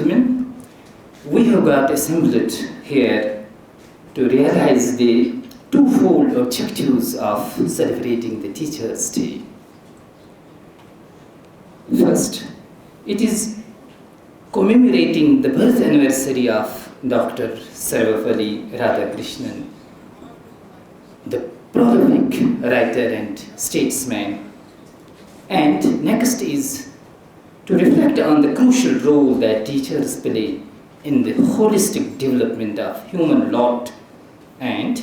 gentlemen, we have got assembled here to realize the twofold objectives of celebrating the Teachers' Day. First, it is commemorating the birth anniversary of Dr. Sarvapalli Radhakrishnan, the prolific writer and statesman. And next is to reflect on the crucial role that teachers play in the holistic development of human lot and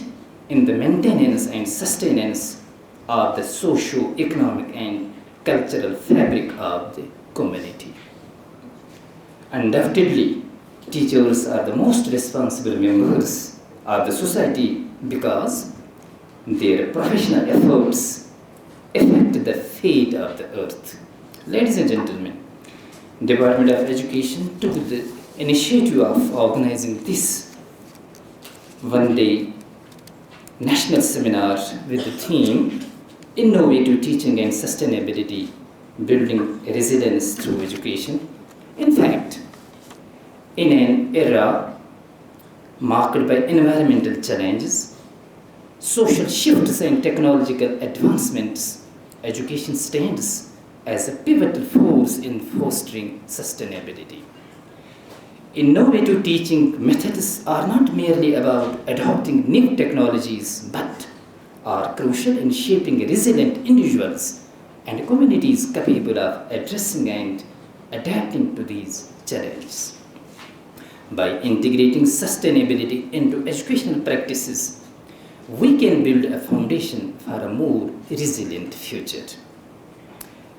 in the maintenance and sustenance of the socio-economic and cultural fabric of the community. Undoubtedly, teachers are the most responsible members of the society because their professional efforts affect the fate of the earth. Ladies and gentlemen, Department of Education took the initiative of organizing this one-day national seminar with the theme Innovative Teaching and Sustainability, Building Resilience Through Education. In fact, in an era marked by environmental challenges, social shifts and technological advancements, education stands as a pivotal force in fostering sustainability. Innovative teaching methods are not merely about adopting new technologies, but are crucial in shaping resilient individuals and communities capable of addressing and adapting to these challenges. By integrating sustainability into educational practices, we can build a foundation for a more resilient future.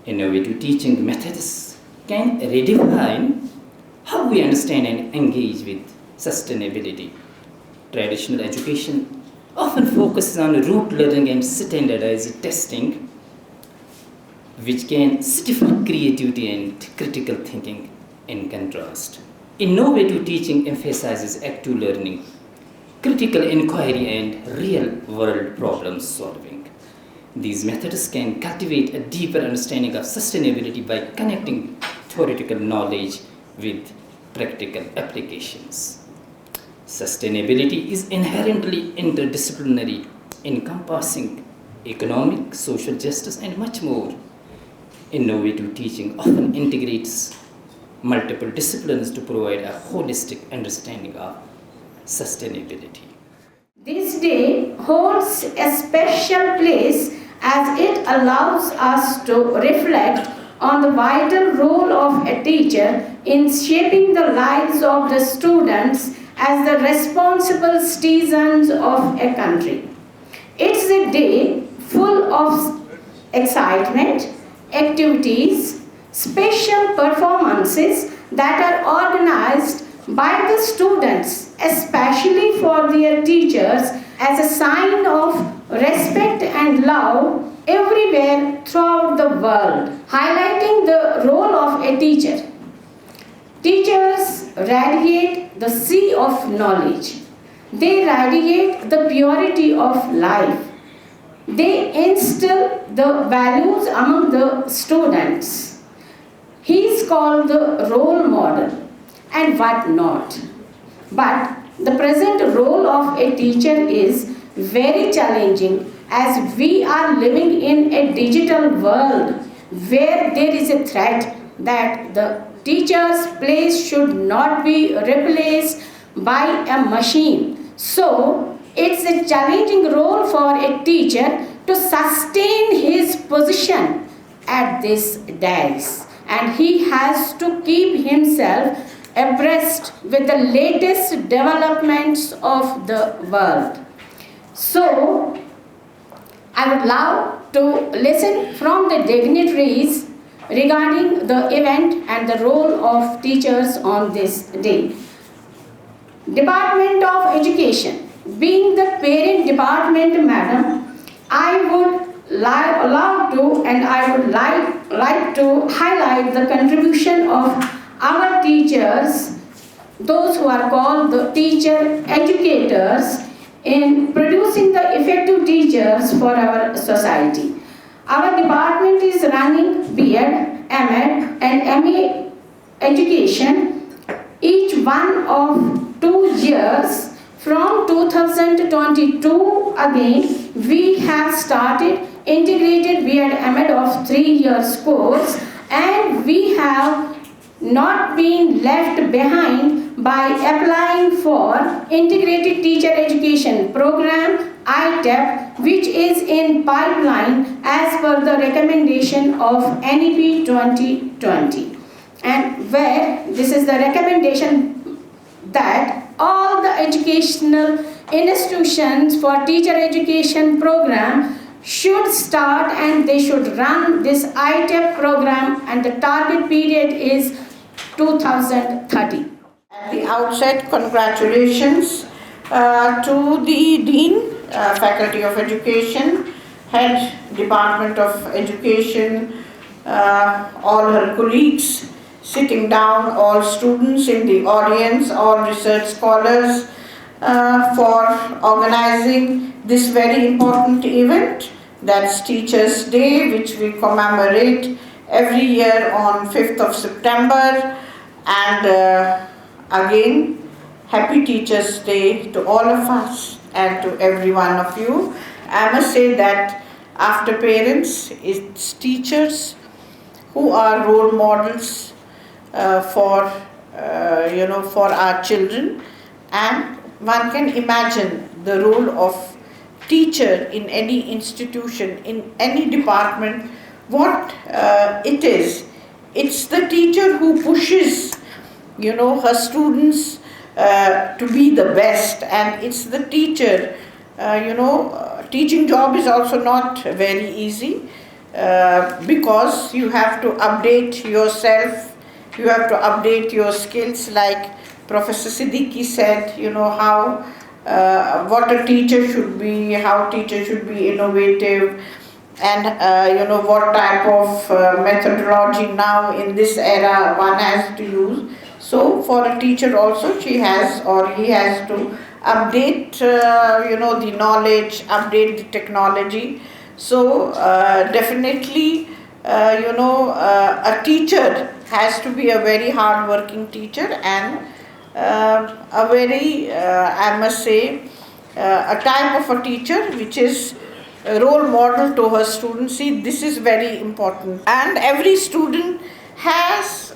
Innovative teaching methods can redefine how we understand and engage with sustainability. Traditional education often focuses on rote learning and standardized testing, which can stifle creativity and critical thinking. In contrast, innovative teaching emphasizes active learning, critical inquiry, and real-world problem solving. These methods can cultivate a deeper understanding of sustainability by connecting theoretical knowledge with practical applications. Sustainability is inherently interdisciplinary, encompassing economic, social justice, and much more. Innovative teaching often integrates multiple disciplines to provide a holistic understanding of sustainability. This day holds a special place as it allows us to reflect on the vital role of a teacher in shaping the lives of the students as the responsible citizens of a country. It's a day full of excitement, activities, special performances that are organized by the students, especially for their teachers, as a sign of respect and love everywhere throughout the world, highlighting the role of a teacher. Teachers radiate the sea of knowledge. They radiate the purity of life. They instill the values among the students. He is called the role model and what not. But the present role of a teacher is very challenging as we are living in a digital world where there is a threat that the teacher's place should not be replaced by a machine. So, it's a challenging role for a teacher to sustain his position at this dais, and he has to keep himself abreast with the latest developments of the world. So, I would love to listen from the dignitaries regarding the event and the role of teachers on this day. Department of Education, being the parent department, madam, I would like to highlight the contribution of our teachers, those who are called the teacher educators, in producing the effective teachers for our society. Our department is running B.Ed, M.Ed and M.A. education of 2 years, from 2022 again, we have started integrated B.Ed. of 3 years course, and we have not been left behind by applying for Integrated Teacher Education Program ITEP, which is in pipeline as per the recommendation of NEP 2020, and where this is the recommendation that all the educational institutions for teacher education program should start and they should run this ITEP program, and the target period is 2030. At the outset, congratulations to the Dean, Faculty of Education, Head Department of Education, all her colleagues sitting down, all students in the audience, all research scholars for organizing this very important event. That's Teachers' Day, which we commemorate every year on 5th of September. And again, happy Teachers' Day to all of us and to every one of you. I must say that after parents, it's teachers who are role models for our children, and one can imagine the role of teacher in any institution, in any department, what it is. It's the teacher who pushes, her students to be the best, and it's the teacher, teaching job is also not very easy because you have to update yourself, you have to update your skills, like Professor Siddiqui said, how what a teacher should be, how teacher should be innovative, and what type of methodology now in this era one has to use. So for a teacher also, she has or he has to update the knowledge, update the technology. So definitely a teacher has to be a very hard working teacher, and a very I must say a type of a teacher which is a role model to her students. See, this is very important, and every student has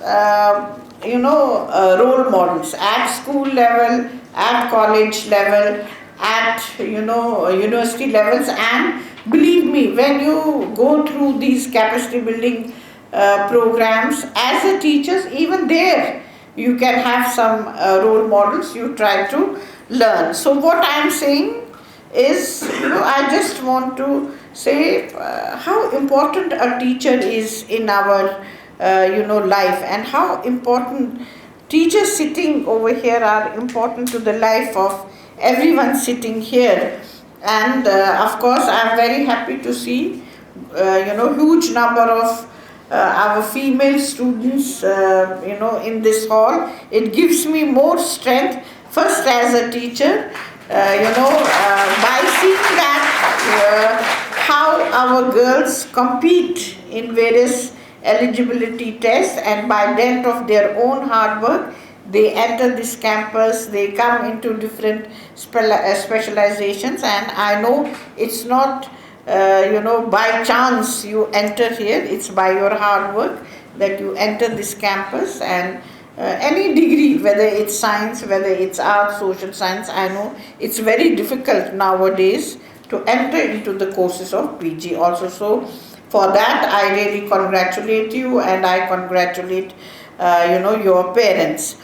role models at school level, at college level, at university levels. And believe me, when you go through these capacity building programs as a teacher, even there you can have some role models you try to learn. So what I am saying is, I just want to say how important a teacher is in our life, and how important teachers sitting over here are important to the life of everyone sitting here. And of course, I am very happy to see huge number of our female students in this hall. It gives me more strength, first as a teacher, by seeing that how our girls compete in various eligibility tests, and by dint of their own hard work they enter this campus, they come into different specializations. And I know it's not by chance you enter here, it's by your hard work that you enter this campus. And any degree, whether it's science, whether it's art, social science, I know it's very difficult nowadays to enter into the courses of PG also. So for that I really congratulate you, and I congratulate your parents.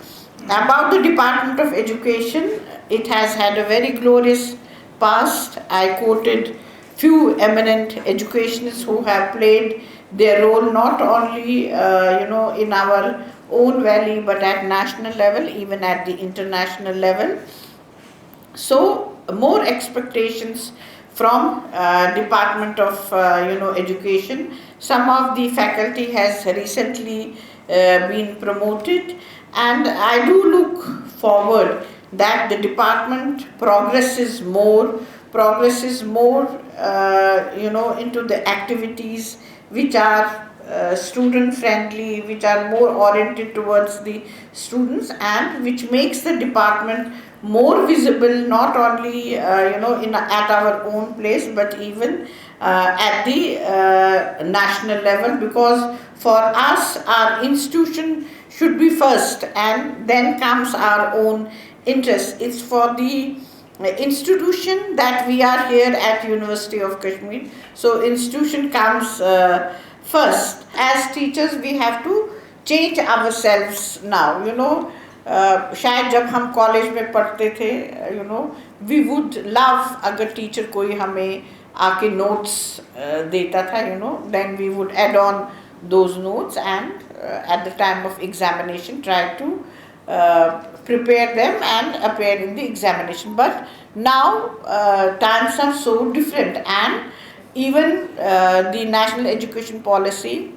About the Department of Education, it has had a very glorious past. I quoted few eminent educationists who have played their role not only in our own valley, but at national level, even at the international level. So more expectations from Department of Education. Some of the faculty has recently been promoted, and I do look forward that the department progresses more into the activities which are student friendly, which are more oriented towards the students, and which makes the department more visible, not only at our own place, but even at the national level, because for us our institution should be first and then comes our own interest. It's for the institution that we are here at University of Kashmir, so institution comes first. As teachers we have to change ourselves now, शायद जब हम college में पढ़ते थे, we would love अगर teacher कोई हमें आके नोट्स देता था, then we would add on those notes, and at the time of examination try to prepare them and appear in the examination. But now times are so different, and even the national education policy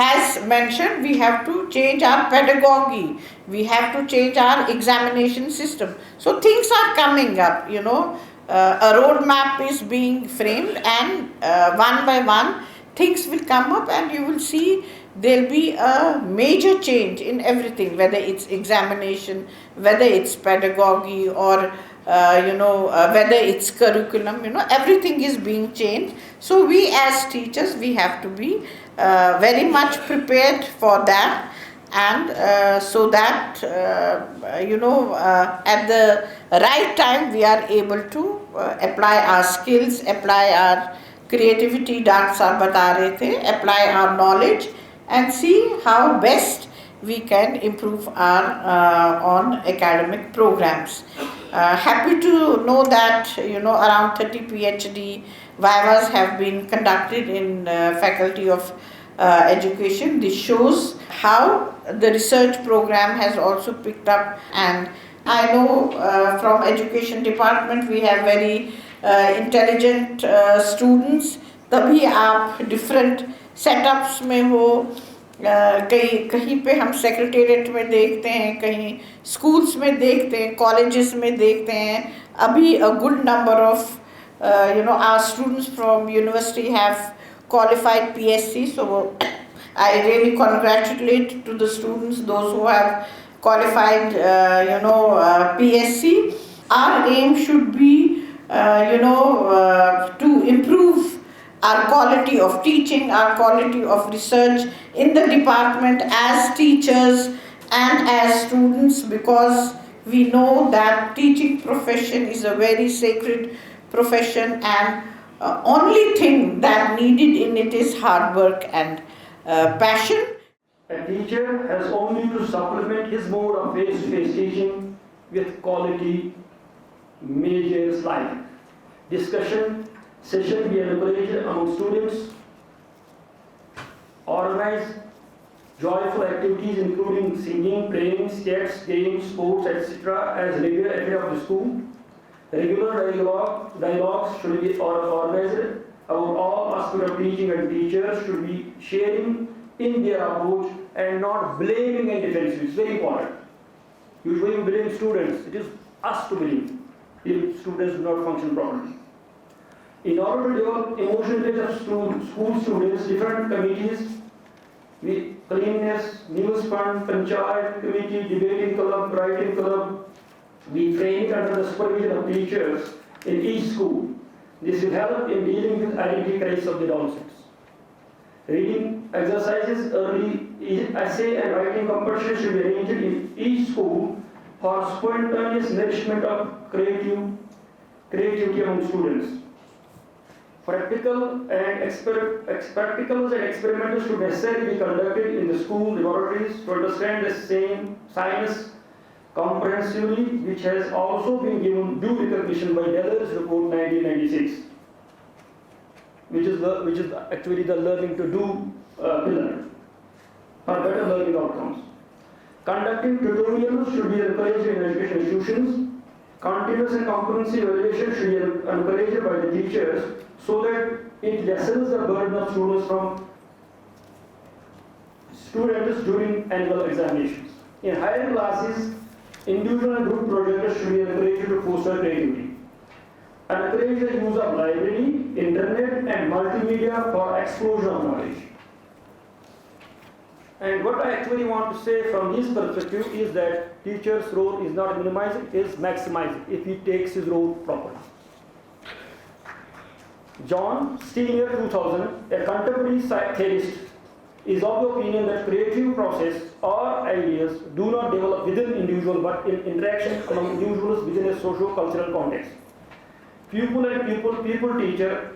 has mentioned we have to change our pedagogy, we have to change our examination system. So things are coming up, a roadmap is being framed, and one by one things will come up, and you will see there'll be a major change in everything, whether it's examination, whether it's pedagogy, or whether it's curriculum, everything is being changed. So we as teachers, we have to be very much prepared for that, and so that at the right time we are able to apply our skills, apply our creativity, Dr. Saab bata rahe the, apply our knowledge, and see how best we can improve our on academic programs. Happy to know that around 30 PhD vivas have been conducted in Faculty of Education. This shows how the research program has also picked up, and I know from Education Department we have very intelligent students. तभी आप different setups में हो, कहीं पे हम secretariat में देखते हैं, कहीं स्कूल्स में देखते हैं, कॉलेजेस में देखते हैं. अभी a good number of our students from university have qualified PSC, so I really congratulate to the students, those who have qualified PSC. Our aim should be to improve our quality of teaching, our quality of research in the department as teachers and as students, because we know that teaching profession is a very sacred profession, and only thing that needed in it is hard work and passion. A teacher has only to supplement his mode of face-to-face teaching with quality measures like discussion session be encouraged among students, organize joyful activities including singing, playing, sketches, games, sports, etc. as regular activity of the school. Regular dialogues should be organized about all aspects of teaching, and teachers should be sharing in their approach and not blaming and defensive. It's very important. Usually we blame students. It is us to blame if students do not function properly. In order to develop emotional intelligence of school students, different committees, cleanliness, news fund, panchayat committee, debating club, writing club, we train under the supervision of teachers in each school. This will help in dealing with identity crisis of the adolescents. Reading exercises, early essay and writing competition should be arranged in each school for spontaneous nourishment of creativity among students. Practicals and experiments should necessarily be conducted in the school laboratories to understand the same science comprehensively, which has also been given due recognition by Deller's report 1996, which is actually the learning to do pillar for better learning outcomes. Conducting tutorials should be encouraged in education institutions. Continuous and competency evaluation should be encouraged by the teachers so that it lessens the burden of students during annual examinations. In higher classes, individual and group projects should be encouraged to foster creativity. encourage the use of library, internet and multimedia for explosion of knowledge. And what I actually want to say from this perspective is that teacher's role is not minimizing, it is maximizing if he takes his role properly. John Steiner 2000, a contemporary theorist, is of the opinion that creative process or ideas do not develop within individuals but in interaction among individuals within a socio-cultural context. Pupil and pupil-teacher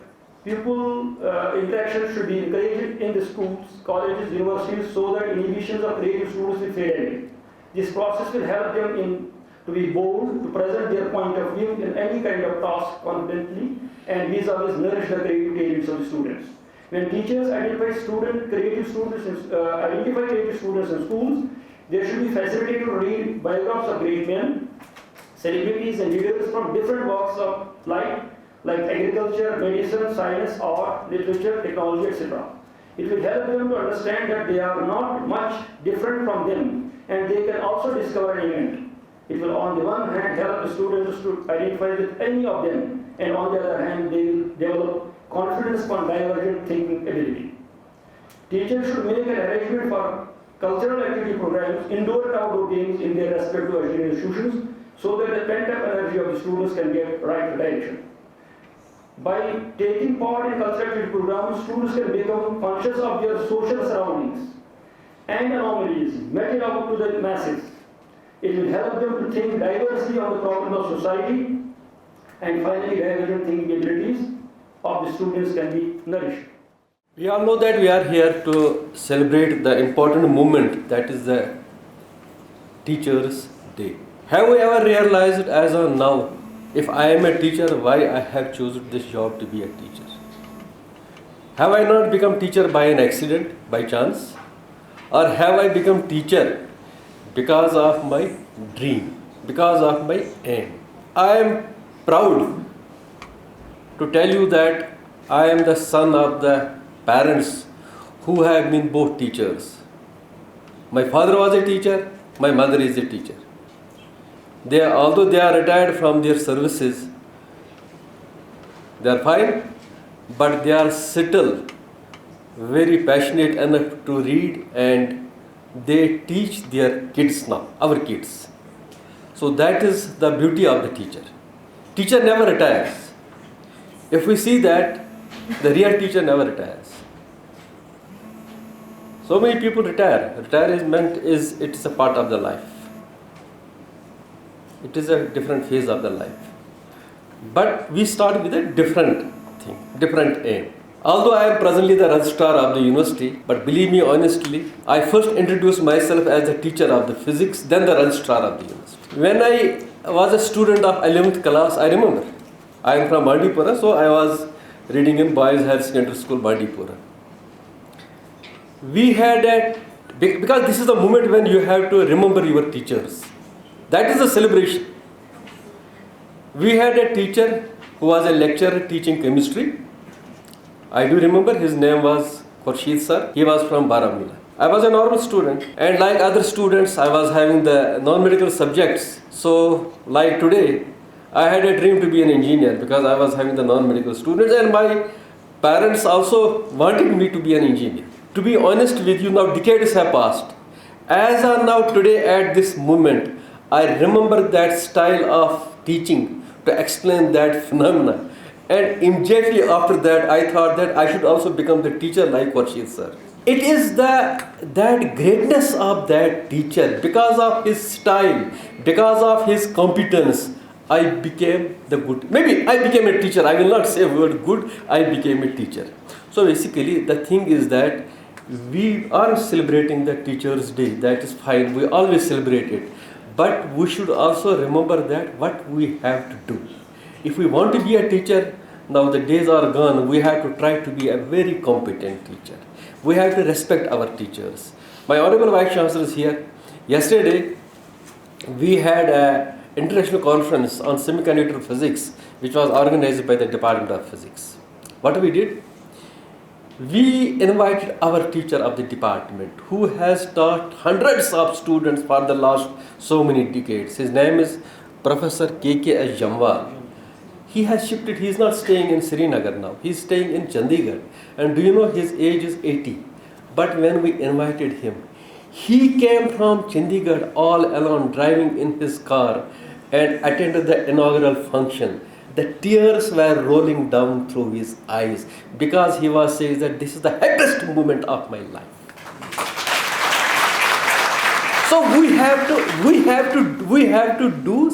interaction should be encouraged in the schools, colleges, universities so that inhibitions of creative students will fade away. This process will help them to be bold, to present their point of view in any kind of task confidently and vis-a-vis nourish the creative talents of the students. When teachers identify creative students in schools, there should be facility to read biographies of great men, celebrities and leaders from different walks of life like agriculture, medicine, science, art, literature, technology, etc. It will help them to understand that they are not much different from them and they can also discover an event. It will on the one hand help the students to identify with any of them and on the other hand they will develop confidence on divergent thinking ability. Teachers should make an arrangement for cultural activity programs, indoor and outdoor games in their respective educational institutions so that the pent-up energy of the students can get right direction. By taking part in cultural activity programs, students can become conscious of their social surroundings and anomalies meted out to the masses. It will help them to think diversely on the problems of society and finally divergent thinking abilities of the students can be nourished. We all know that we are here to celebrate the important moment that is the Teachers' Day. Have we ever realized as of now, if I am a teacher, why I have chosen this job to be a teacher? Have I not become teacher by an accident, by chance? Or have I become teacher because of my dream, because of my aim? I am proud to tell you that I am the son of the parents who have been both teachers. My father was a teacher, my mother is a teacher. Although they are retired from their services, they are fine, but they are still very passionate enough to read and they teach their kids now, our kids. So that is the beauty of the teacher. Teacher never retires. If we see that, the real teacher never retires. So many people retire. Retirement is a part of the life. It is a different phase of the life. But we start with a different thing, different aim. Although I am presently the registrar of the university, but believe me honestly, I first introduced myself as the teacher of the physics, then the registrar of the university. When I was a student of 11th class, I remember, I am from Bandipura, so I was reading in Boys Higher Secondary School, Bandipura. We had because this is the moment when you have to remember your teachers. That is a celebration. We had a teacher who was a lecturer teaching chemistry. I do remember his name was Khurshid sir. He was from Baramulla. I was a normal student and like other students I was having the non-medical subjects. So like today I had a dream to be an engineer because I was having the non-medical students and my parents also wanted me to be an engineer. To be honest with you, now decades have passed. As of now today at this moment, I remember that style of teaching to explain that phenomena. And immediately after that, I thought that I should also become the teacher like Khurshid sir. It is that greatness of that teacher, because of his style, because of his competence, I became the good. Maybe I became a teacher. I will not say word good. I became a teacher. So basically, the thing is that we are celebrating the Teachers' Day. That is fine. We always celebrate it. But we should also remember that what we have to do. If we want to be a teacher, now the days are gone, we have to try to be a very competent teacher. We have to respect our teachers. My Honorable Vice Chancellor is here. Yesterday, we had an international conference on semiconductor physics, which was organized by the Department of Physics. What we did? We invited our teacher of the department who has taught hundreds of students for the last so many decades. His name is Professor K.K.S. Jamwal. He has shifted. He is not staying in Srinagar now. He is staying in Chandigarh. And do you know his age is 80? But when we invited him, he came from Chandigarh all alone, driving in his car and attended the inaugural function. The tears were rolling down through his eyes because he was saying that this is the happiest moment of my life. So we have to do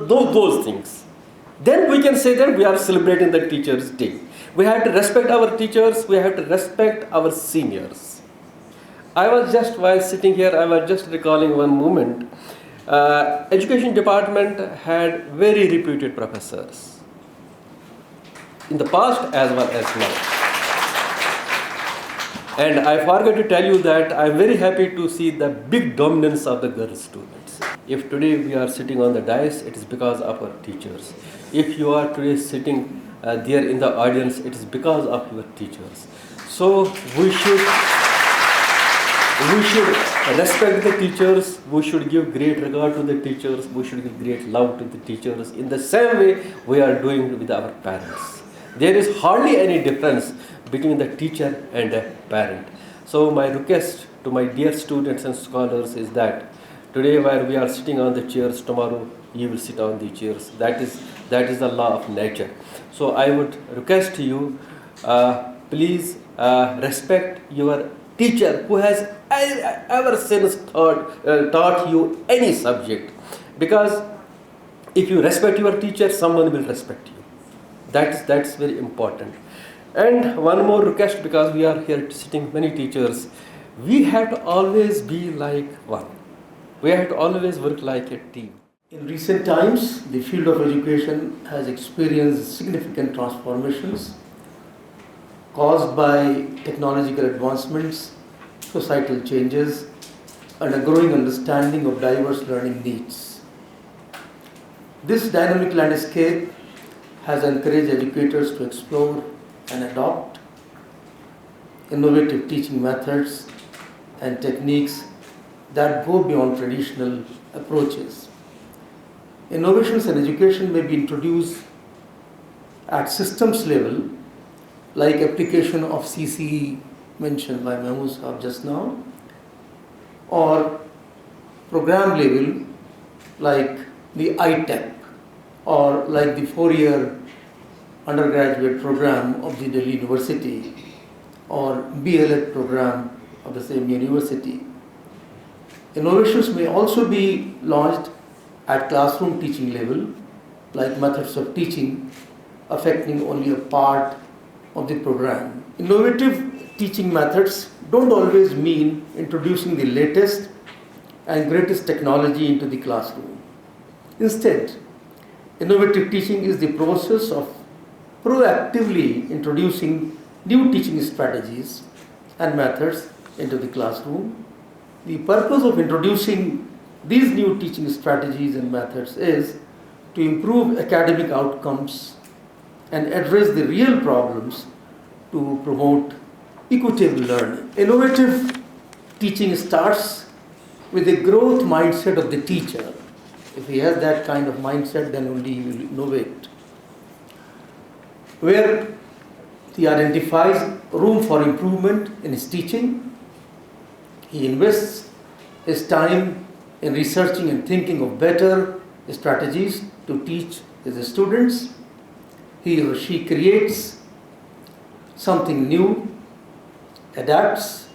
those things. Then we can say that we are celebrating the Teachers' Day. We have to respect our teachers. We have to respect our seniors. While sitting here, I was just recalling one moment. Education department had very reputed professors in the past as well as now. And I forgot to tell you that I'm very happy to see the big dominance of the girl students. If today we are sitting on the dais, it is because of our teachers. If you are today sitting there in the audience, it is because of your teachers. So we should respect the teachers. We should give great regard to the teachers. We should give great love to the teachers in the same way we are doing with our parents. There is hardly any difference between the teacher and a parent. So my request to my dear students and scholars is that today while we are sitting on the chairs, tomorrow you will sit on the chairs. That is the law of nature. So I would request you, please respect your teacher who has ever since taught you any subject. Because if you respect your teacher, someone will respect you. That's very important. And one more request, because we are here sitting many teachers, we have to always be like one. We have to always work like a team. In recent times, the field of education has experienced significant transformations caused by technological advancements, societal changes, and a growing understanding of diverse learning needs. This dynamic landscape has encouraged educators to explore and adopt innovative teaching methods and techniques that go beyond traditional approaches. Innovations in education may be introduced at systems level, like application of CCE mentioned by Mahmood Saab just now, or program level, like the ITEP, or like the 4-year undergraduate program of the Delhi University, or BLEd program of the same university. Innovations may also be launched at classroom teaching level, like methods of teaching affecting only a part of the program. Innovative teaching methods don't always mean introducing the latest and greatest technology into the classroom. Instead, innovative teaching is the process of proactively introducing new teaching strategies and methods into the classroom. The purpose of introducing these new teaching strategies and methods is to improve academic outcomes and address the real problems to promote equitable learning. Innovative teaching starts with the growth mindset of the teacher. If he has that kind of mindset, then only he will innovate. Where he identifies room for improvement in his teaching, he invests his time in researching and thinking of better strategies to teach his students. He or she creates something new, adapts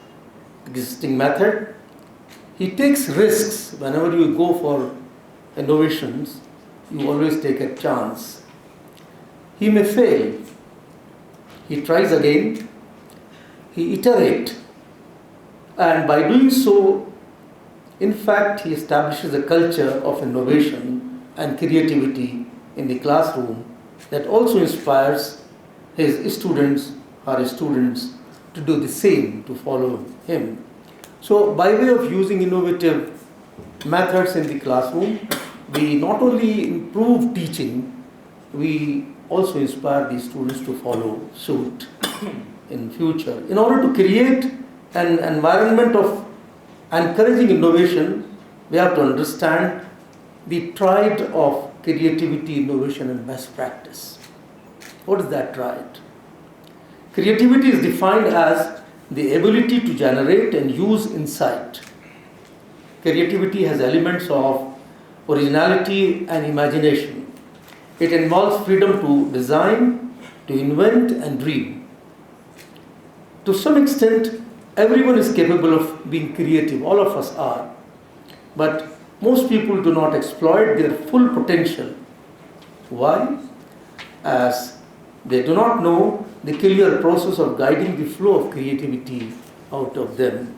existing method. He takes risks. Whenever you go for innovations, you always take a chance. He may fail. He tries again. He iterates. And by doing so, in fact, he establishes a culture of innovation and creativity in the classroom that also inspires his students to do the same, to follow him. So by way of using innovative methods in the classroom, we not only improve teaching, we also inspire the students to follow suit in future. In order to create an environment of encouraging innovation, we have to understand the triad of creativity, innovation, and best practice. What is that right? Creativity is defined as the ability to generate and use insight. Creativity has elements of originality and imagination. It involves freedom to design, to invent and dream. To some extent, everyone is capable of being creative, all of us are. But most people do not exploit their full potential. Why? As they do not know the clear process of guiding the flow of creativity out of them.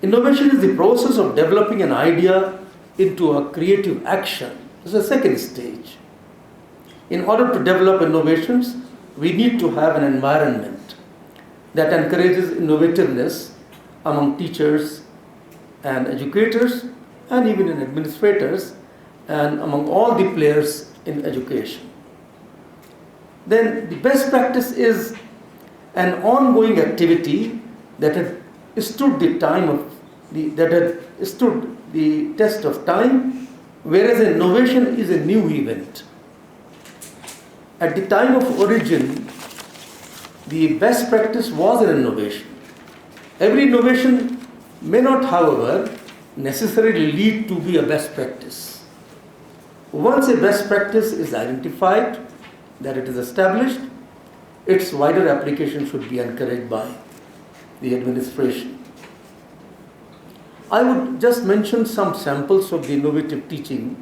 Innovation is the process of developing an idea into a creative action. This is the second stage. In order to develop innovations, we need to have an environment that encourages innovativeness among teachers and educators and even in administrators and among all the players in education. Then the best practice is an ongoing activity that had stood the test of time, whereas innovation is a new event. At the time of origin, the best practice was an innovation. Every innovation may not, however, necessarily lead to be a best practice. Once a best practice is identified, that it is established, its wider application should be encouraged by the administration. I would just mention some samples of the innovative teaching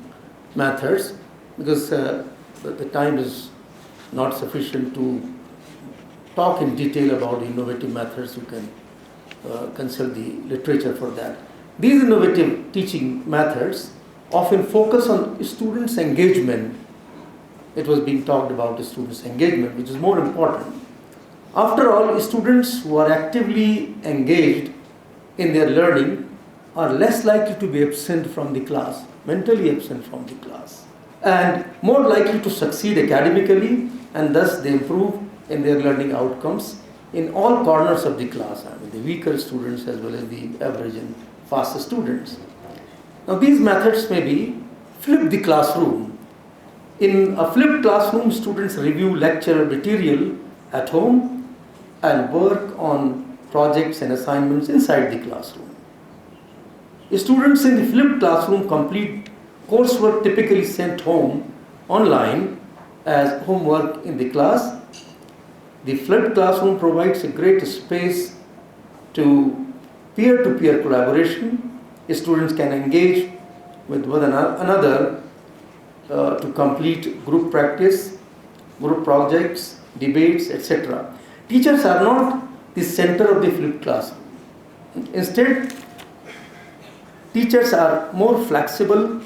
methods because the time is not sufficient to talk in detail about innovative methods. You can consult the literature for that. These innovative teaching methods often focus on students' engagement. It was being talked about students' engagement, which is more important. After all, students who are actively engaged in their learning are less likely to be absent from the class, mentally absent from the class, and more likely to succeed academically, and thus they improve in their learning outcomes in all corners of the class, I mean the weaker students as well as the average and faster students. Now these methods may be flip the classroom. In a flipped classroom, students review lecture material at home and work on projects and assignments inside the classroom. Students in the flipped classroom complete coursework typically sent home online as homework in the class. The flipped classroom provides a great space to peer-to-peer collaboration. Students can engage with one another to complete group practice, group projects, debates, etc. Teachers are not the center of the flipped classroom. Instead, teachers are more flexible,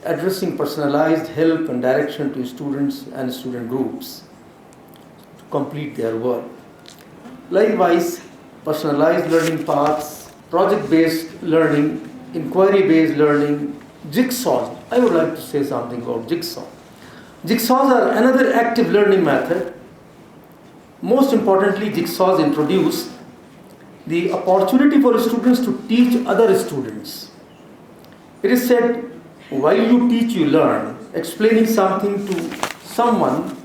addressing personalized help and direction to students and student groups to complete their work. Likewise, personalized learning paths, project-based learning, inquiry-based learning, jigsaws. I would like to say something about jigsaw. Jigsaws are another active learning method. Most importantly, jigsaws introduce the opportunity for students to teach other students. It is said, while you teach, you learn. Explaining something to someone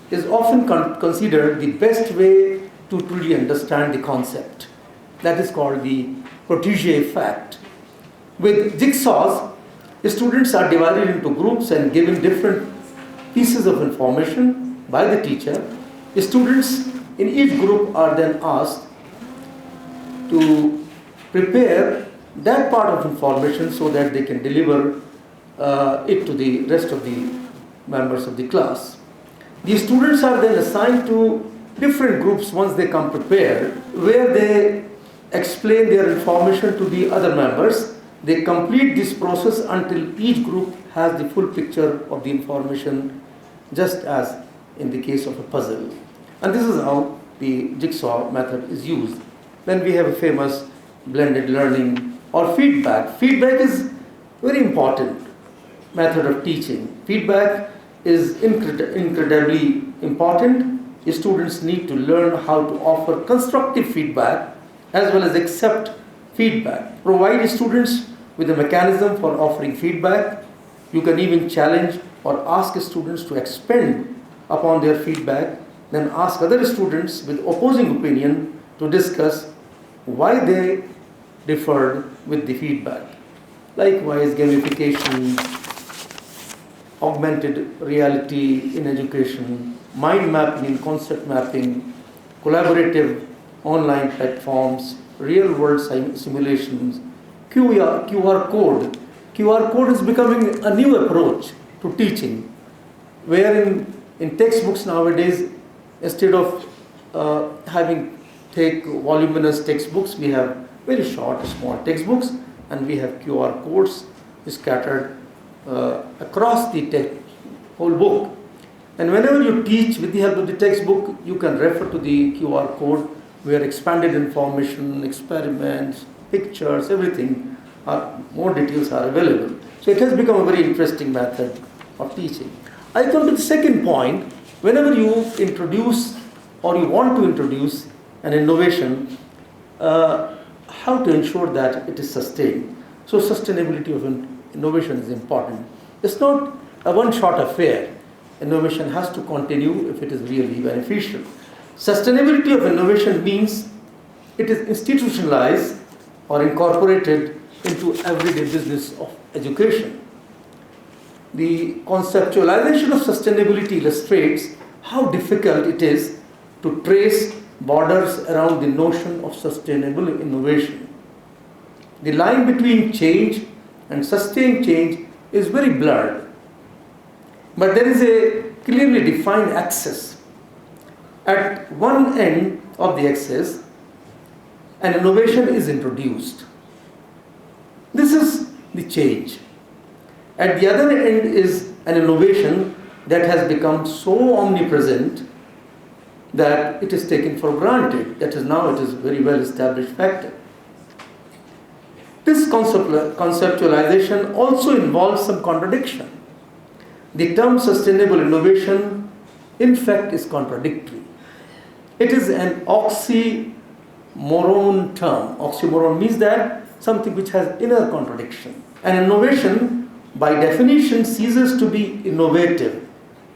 is often considered the best way to truly understand the concept. That is called the protégé effect. With jigsaws, students are divided into groups and given different pieces of information by the teacher. Students in each group are then asked to prepare that part of information so that they can deliver it to the rest of the members of the class. The students are then assigned to different groups once they come prepared, where they explain their information to the other members. They complete this process until each group has the full picture of the information, just as in the case of a puzzle. And this is how the jigsaw method is used. Then we have a famous blended learning or feedback. Feedback is very important method of teaching. Feedback is incredibly important. Students need to learn how to offer constructive feedback as well as accept feedback. Provide students with a mechanism for offering feedback. You can even challenge or ask students to expend upon their feedback, then ask other students with opposing opinion to discuss why they differed with the feedback. Likewise, gamification, augmented reality in education, mind mapping and concept mapping, collaborative online platforms, real world simulations, QR code. QR code is becoming a new approach to teaching, where in textbooks nowadays, instead of take voluminous textbooks, we have very short, small textbooks, and we have QR codes scattered across the whole book. And whenever you teach with the help of the textbook, you can refer to the QR code where expanded information, experiments, pictures, everything, more details are available. So it has become a very interesting method of teaching. I come to the second point. Whenever you introduce or you want to introduce an innovation, how to ensure that it is sustained. So sustainability of innovation is important. It's not a one-shot affair. Innovation has to continue if it is really beneficial. Sustainability of innovation means it is institutionalized or incorporated into everyday business of education. The conceptualization of sustainability illustrates how difficult it is to trace borders around the notion of sustainable innovation. The line between change and sustained change is very blurred. But there is a clearly defined axis. At one end of the axis, an innovation is introduced. This is the change. At the other end is an innovation that has become so omnipresent that it is taken for granted. That is, now it is a very well established factor. This conceptualization also involves some contradiction. The term sustainable innovation, in fact, is contradictory. It is an oxymoron term. Oxymoron means that something which has inner contradiction. An innovation, by definition, ceases to be innovative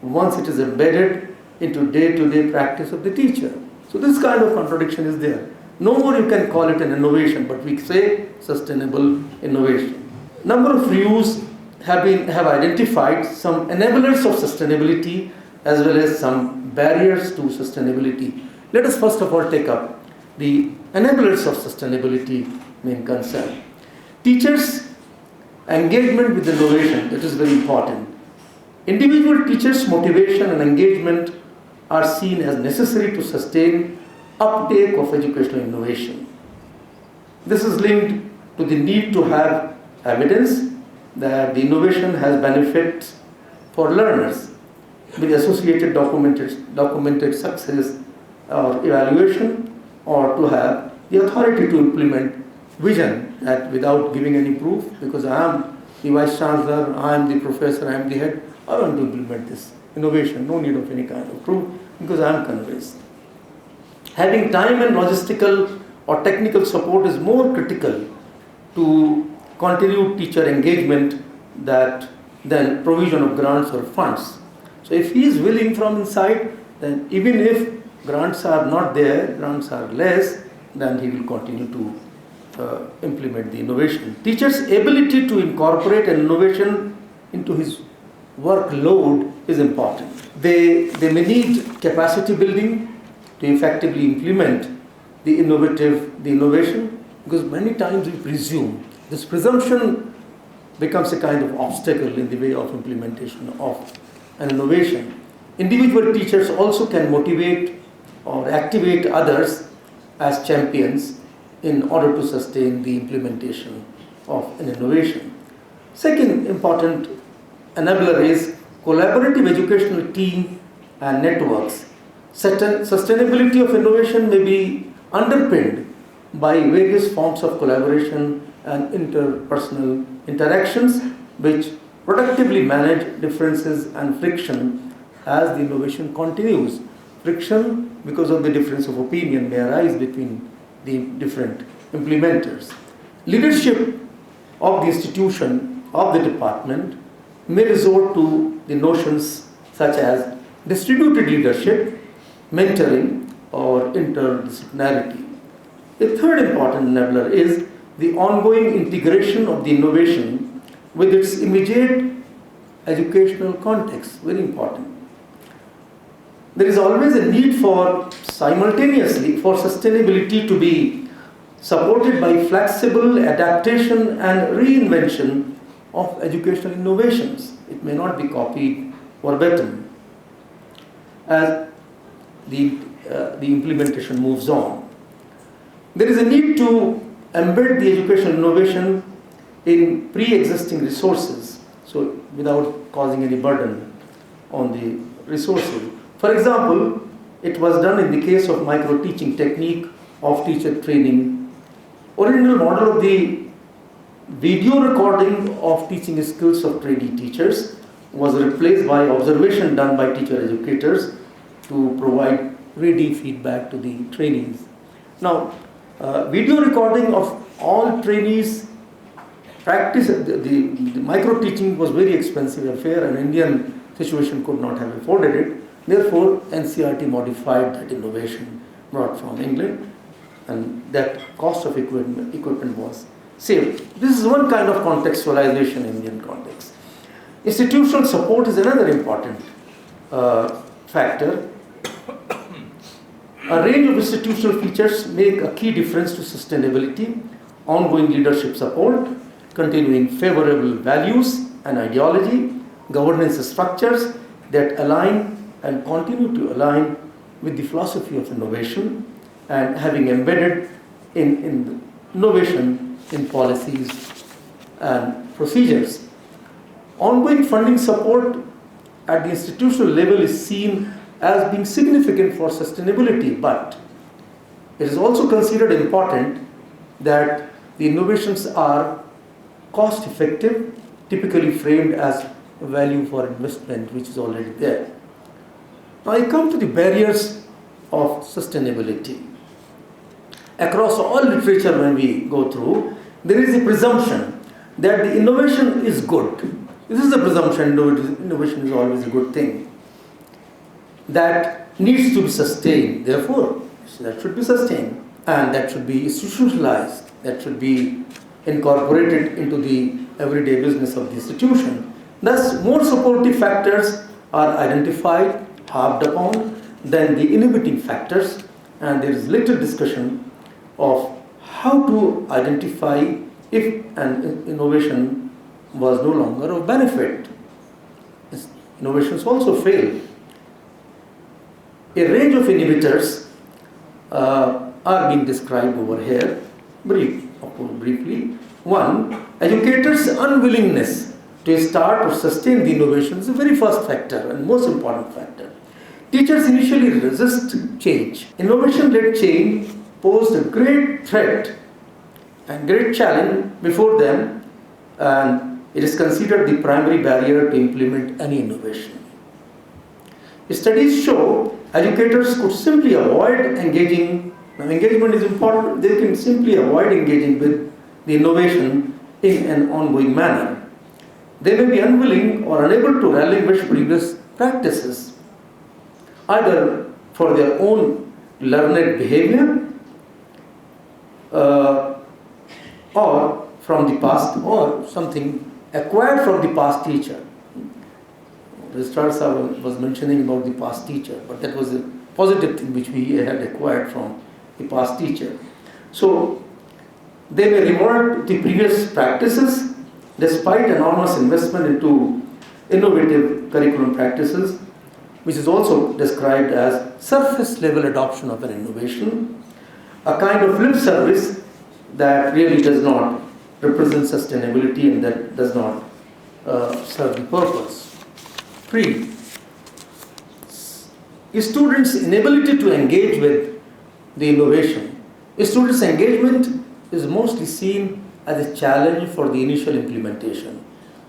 once it is embedded into day-to-day practice of the teacher. So this kind of contradiction is there. No more you can call it an innovation, but we say sustainable innovation. Number of reviews have identified some enablers of sustainability as well as some barriers to sustainability. Let us first of all take up the enablers of sustainability main concern. Teachers' engagement with innovation, that is very important. Individual teachers' motivation and engagement are seen as necessary to sustain uptake of educational innovation. This is linked to the need to have evidence that the innovation has benefits for learners with associated documented success or evaluation, or to have the authority to implement vision that without giving any proof, because I am the Vice Chancellor, I am the Professor, I am the head, I want to implement this innovation, no need of any kind of proof, because I am convinced. Having time and logistical or technical support is more critical to continue teacher engagement than provision of grants or funds. So if he is willing from inside, then even if grants are not there, grants are less, then he will continue to implement the innovation. Teacher's ability to incorporate an innovation into his workload is important. They may need capacity building to effectively implement the innovation, because many times we presume. This presumption becomes a kind of obstacle in the way of implementation of an innovation. Individual teachers also can motivate or activate others as champions in order to sustain the implementation of an innovation. Second important enabler is collaborative educational team and networks. Sustainability of innovation may be underpinned by various forms of collaboration and interpersonal interactions which productively manage differences and friction as the innovation continues. Friction, because of the difference of opinion, may arise between the different implementers. Leadership of the institution, of the department, may resort to the notions such as distributed leadership, mentoring, or interdisciplinarity. The third important enabler is the ongoing integration of the innovation with its immediate educational context, very important. There is always a need for simultaneously for sustainability to be supported by flexible adaptation and reinvention of educational innovations. It may not be copied verbatim as the implementation moves on. There is a need to embed the educational innovation in pre-existing resources, so without causing any burden on the resources. For example, it was done in the case of micro-teaching technique of teacher training. Original model of the video recording of teaching skills of trainee teachers was replaced by observation done by teacher educators to provide ready feedback to the trainees. Now, video recording of all trainees practice, the micro teaching was very expensive affair, and Indian situation could not have afforded it. Therefore, NCERT modified that innovation brought from England, and that cost of equipment was saved. This is one kind of contextualization in Indian context. Institutional support is another important factor. A range of institutional features make a key difference to sustainability: ongoing leadership support, continuing favorable values and ideology, governance structures that align and continue to align with the philosophy of innovation, and having embedded in innovation in policies and procedures. Ongoing funding support at the institutional level is seen as being significant for sustainability, but it is also considered important that the innovations are cost effective, typically framed as value for investment, which is already there. Now I come to the barriers of sustainability. Across all literature, when we go through, there is a presumption that the innovation is good. This is the presumption: innovation is always a good thing. That needs to be sustained. Therefore, that should be sustained, and that should be institutionalized. That should be incorporated into the everyday business of the institution. Thus, more supportive factors are identified, harped upon, than the inhibiting factors, and there is little discussion of how to identify if an innovation was no longer of benefit. Innovations also fail. A range of inhibitors are being described over here, briefly. One, educators' unwillingness to start or sustain the innovation is the very first factor and most important factor. Teachers initially resist change. Innovation-led change posed a great threat and great challenge before them, and it is considered the primary barrier to implement any innovation. Studies show educators could simply avoid engaging. Now, engagement is important. They can simply avoid engaging with the innovation in an ongoing manner. They may be unwilling or unable to relinquish previous practices, either for their own learned behavior or from the past, or something acquired from the past teacher. Registrars was mentioning about the past teacher, but that was a positive thing which we had acquired from the past teacher. So they may revert to previous practices despite enormous investment into innovative curriculum practices, which is also described as surface level adoption of an innovation, a kind of lip service that really does not represent sustainability and that does not serve the purpose. 3. Students' inability to engage with the innovation. Students' engagement is mostly seen as a challenge for the initial implementation.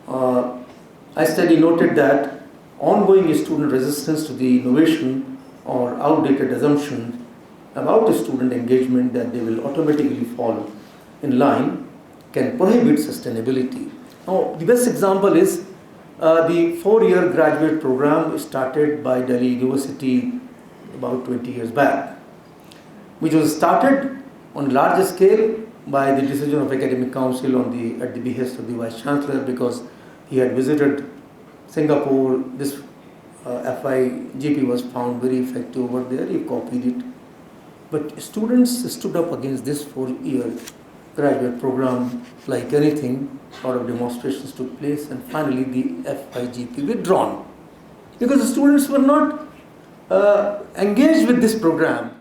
A study noted that ongoing student resistance to the innovation or outdated assumptions about student engagement that they will automatically fall in line can prohibit sustainability. Now, the best example is the 4-year graduate program started by Delhi University about 20 years back, which was started on larger scale by the decision of Academic Council at the behest of the Vice Chancellor, because he had visited Singapore. This FIGP was found very effective over there. He copied it. But students stood up against this 4-year graduate program like anything. A lot of demonstrations took place, and finally the FIGP withdrawn because the students were not engaged with this program.